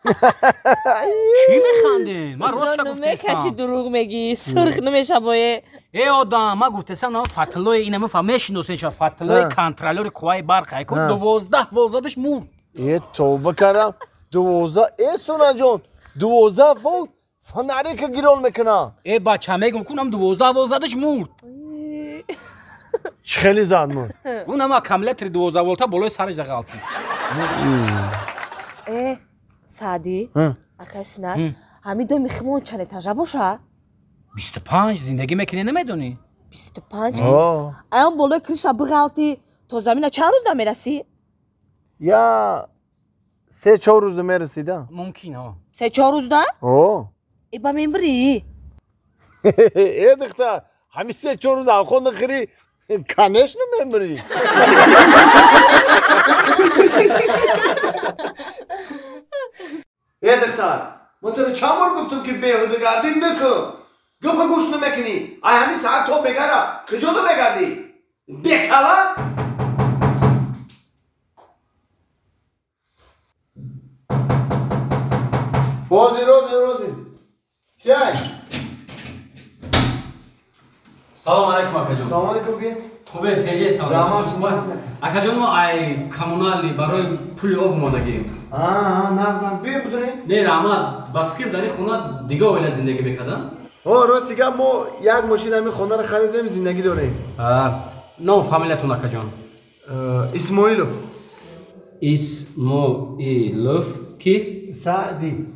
چی میخندین؟ من راست کشی گفتم دروغ میگی سرخ نمیشه بایه ای آدم ما گفتم فتلوی اینم فهمیشناسین چه فتلوی کنترلور قوای برق های که 12 ولتش مرد ای توبه کردم 12 ای سونا جون 12 ولت فنری که گیرون میکنه ای بچه میگم کنم 12 ولتش مرد چه خیلی زد مرد اونم اکامولاتور 12 ولت بالای سرش دقیقاتی ای سعدی اکای سنت همین دو میخمون چند اتاجه باشه 25 زندگی میکنی نمیدونی 25 ایام بالای کریشه بغلطی تو زمین چند روز نمیرسی؟ یا 3-4 روز میرسیدم ممکنه 3-4 روز ده؟ ای با من بری؟ ای دختر همین 3-4 روز خود نخیری کنش نمیبری ای دختر ما تو رو چند بار گفتم که بیهوده گردی نکن گفت گوش نمیکنی ای همین ساعت تو بگره کجا تو بگردی بکلا روزی چای سلام علیکم اکا جان سلام علیکم بیا خوبه تیجه سلام اکا جان ما ای کمونالی برای پول آب اومدگیم نه بیا بدونی نه رحمت با فکر داری خونه دیگه اویل زندگی بکردن راستی که ما یک ماشین همین خونه رو خریدیم زندگی داریم نام فامیلیتون اکا جان اسماعیلوف اسماعیلوف کی؟ سعدی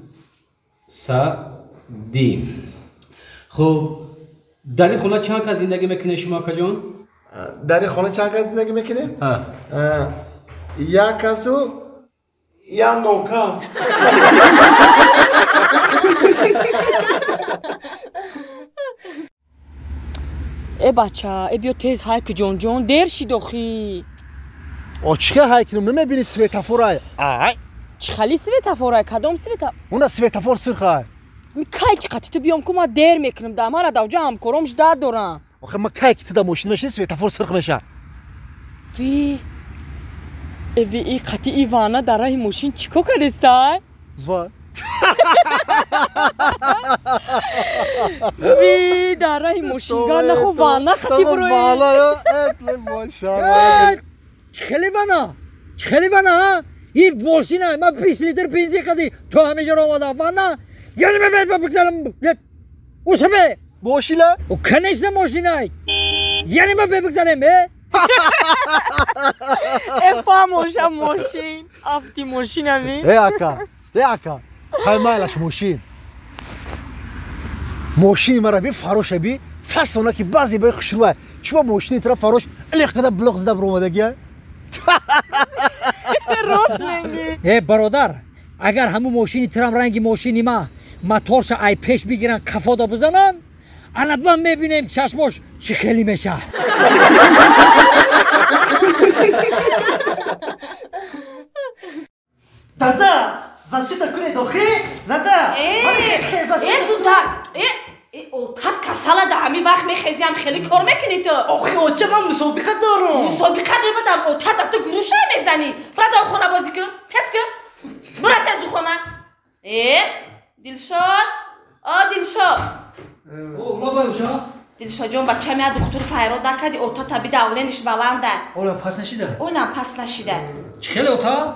خب در این خونه چند کس زندگی میکنه شما اکا جان؟ در این خونه چند کس زندگی میکنه؟ یک کسو یا نوکاس ای بچه ای بیا تیز هایک جون دیر شید اخی چه هایک رو نمیبینی سویتافورای چه خالی سویتافورای کدام سویتافور اون سویتافور سرخه می کایک قطی تو بیام که ما دیر میکنم دامارا دوجه هم کرمش داد دارم آخه ما کایک تو دا ماشین میشه سویتافور سرخ میشه وی ای قطی ایوانا در راه ماشین چیکو کردستای؟ وی در راه ماشینگاه نخو وانا قطی بروی وانا یا اتل ماشاءالله چه خیلی وانا این ماشینه من 20 لیتر بنزین خدی تو همه جا رو آمدم وانا یعنی من بگذارم اوسمه ماشینه و کنش نه ماشینه یعنی من بگذارم افاموشم ماشین افتی ماشین همی ای اکا خیلی مالش ماشین مرا بی فروشه بی فصل اونا که بعضی بای خشروه چما ماشینی طرف فروش الیخ کده بلوغ زده برو اومدگیه راست نگی ای برادر اگر همون ماشینی ترم رنگی ماشینی ما موتورش ای پیش بگیرن کفادا بزنن الان میبینیم چشمش چی خیلی میشه Tata, zashita kune dohi? Zata. دودا اوتات کساله ده همی وقت میخیزی هم خیلی کار میکنی تو آخه اوچه من مسابقه دارم. مسابقه داری بدم اوتات تو گروشه میزنی برات او خونه بازی کن تست کن برات از او خونه دلشاد دلشاد ما بایوشا دلشاد جون بچه میاد دکتر فیراد نکردی اوتات بیده اولینش بلنده اولا پس نشیده اونم پس نشیده چه خیلی اوتا؟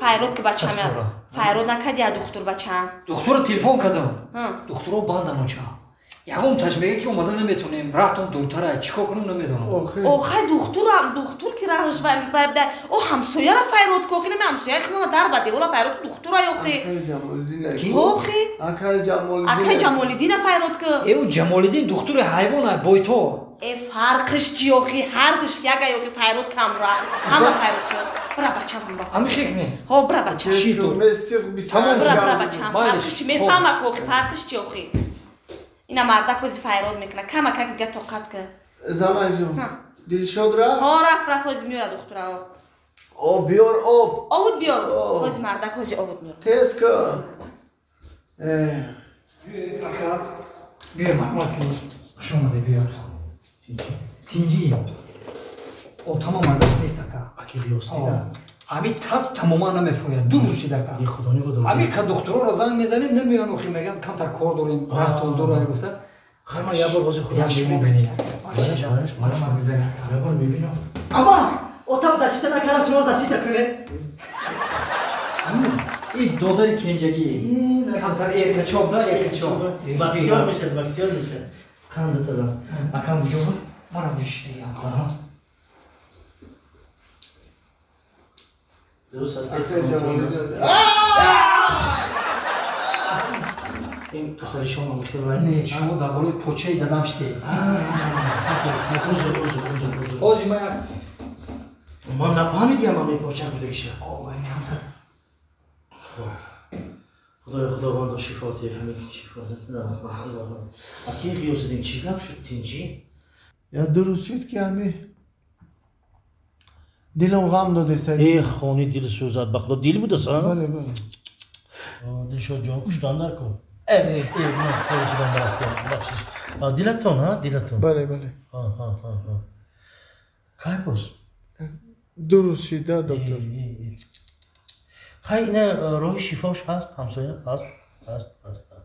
فیراد که بچه میاد فیراد نکردی یا دکتر بچه دکتر تلفن کردم دکتر رو باندن اوچا یکم تشمیه که اومده نمیتونیم رفتم دورتره چیکار کنم نمیدونم آخه دکتر که راهش بده او همسایه را فیراد که خیلی همسایه خیلی در بده اولا فیراد دکتر های اکای جمالیدین فیراد که ایو جمالیدین دکتر حیوانه بای تو فرقش چی اخی هر دش یک ایو که فیراد کم را همه فیراد که برا بچه هم با همه شکنی ها برا بچه چی تو؟ برا بچه هم فرقش چی میفهمه که فرقش چی اخی اینا مردا کوزی فیراد میکنه کم که دیگه طاقت که زمان جون دلشاد را ها رفت از میاره دخترا آب بیار آب بیار کوزی مردا کوزی آب میاره تست کن اکا بیا محمد شما ده بیا تینجی او تمام ازش نیست اکا اکی ریاستی نه Abi tas tamamen nefroya. Duruşi dakika. ای خدا نگاه Abi ka doktora را زنگ میزنیم نمیان اخی میگن کم تر کار داریم راه تون داره گفته خیلی یا بار بازی خودم یاش ببینم میبینی من میزنه یه بار میبینم اما اتاق زشته نکردم شما زشته کنه این دودر کنجگی کم تر erkek da erkek بخشیار میشه بخشیار میشه خنده تازم اکم بجوه bana bu işte ya درست هست این کسر شما میخیر باید ne şunu da böyle poçayı dadam işte اوزو Ozi ma ما نفهمیدیم همه پاچه بوده کشه خدا باند شفاتی همه شفاتی اکی خیوز دین چی گپ شد تینجی؟ یا درست شد که همه دلم غم داده سر ای خونی دل سوزد بخدا دل بوده سا؟ بله بله دل شد جان کشتان در کن ای نه خیلی خودم برفتیم بخشش دلتون ها دلتون بله بله ها کار باز؟ درست شد دکتر خیلی اینه راه شفاش هست همسایه هست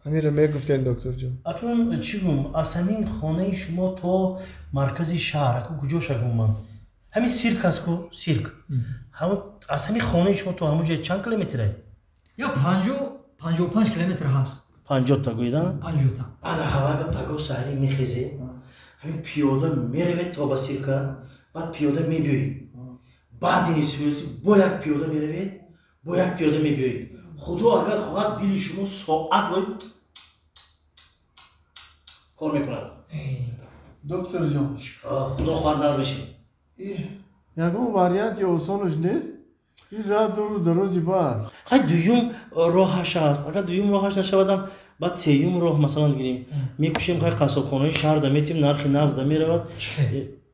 همین رو میگفتن دکتر جان اکنون چی گویم از همین خانه شما تا مرکز شهر اکو کجاش گویم من همین سیرک هست کو سیرک از همین خانه شما تا همون جای چند کیلومتره ya 55 kilometre has 50 تا گویدن 50 ta انا هوا به پگو سری میخیزه همین پیاده میره تا با سیرکا بعد پیاده میبیوید بعد این اسمیسی با یک پیاده میروید با یک پیاده میبیوید خدا اگر خواهد دل شما ساعت باید کار میکند دکتر جان خدا خواهد ناز بشین یکون واریانت یا اوسانش نیست این راه دور درازی بعد خیلی دویم راهش هست اگر دویم راهش نشودم بعد سیوم راه مثلا گیریم میکشیم خیلی قصابخانه شهر دمیتیم نرخی نفس دمی رود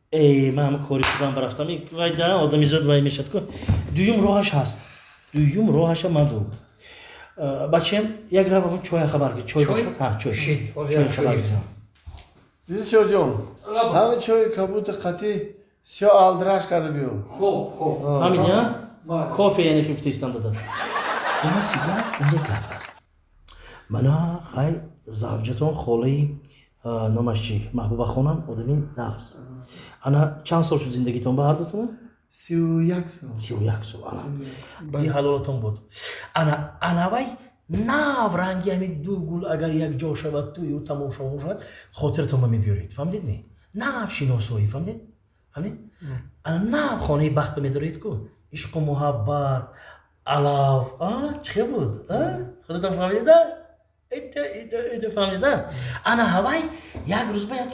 ای من همه کاری شدم برفتم وای ده آدمی زود وای میشد کن دویم راهش هست دویم راهش من دو بچه‌م یک راه همون چای خبر که چای باشد ها چای چای خبر دیدی جان همه چای کبوت قطعی سیا آلدراش کرده بیو خوب همین یا کافه یعنی که فتیستان داده اینا سیگار اینجا گپ هست من خیلی زوجتون خاله نامش چی محبوبه خانم آدمی نقص انا چند سال شد زندگیتون به هر دوتون 31 سال 31 سال انا این حلالتون بود انا وای ناو رنگی همین دو گل اگر یک جا شود توی او تماشا شود خاطرتون ما میبیارید فهمیدید نی ناو شناسایی فهمیدید انا ناو خانه بخت میدارید کو عشق و محبت علاف چه بود خودتون فهمیدید ایده فهمیدید انا هوای یک روز با یک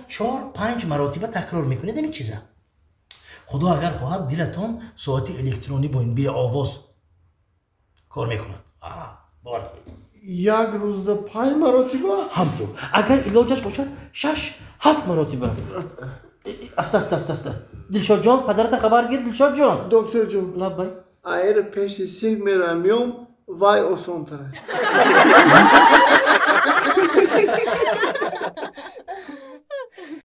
4-5 مراتبه تکرار میکنید این چیزا خدا اگر خواهد دلتون ساعت الکترونی با این بی آواز کار میکند باور کنید یک روز ده 5 مراتبه همطور اگر علاجش باشد 6-7 مراتبه است دلشاد جان پدرت خبر گیر دلشاد جان دکتر جان لبای ایر پیش سیرک میرم بیام وای آسان تره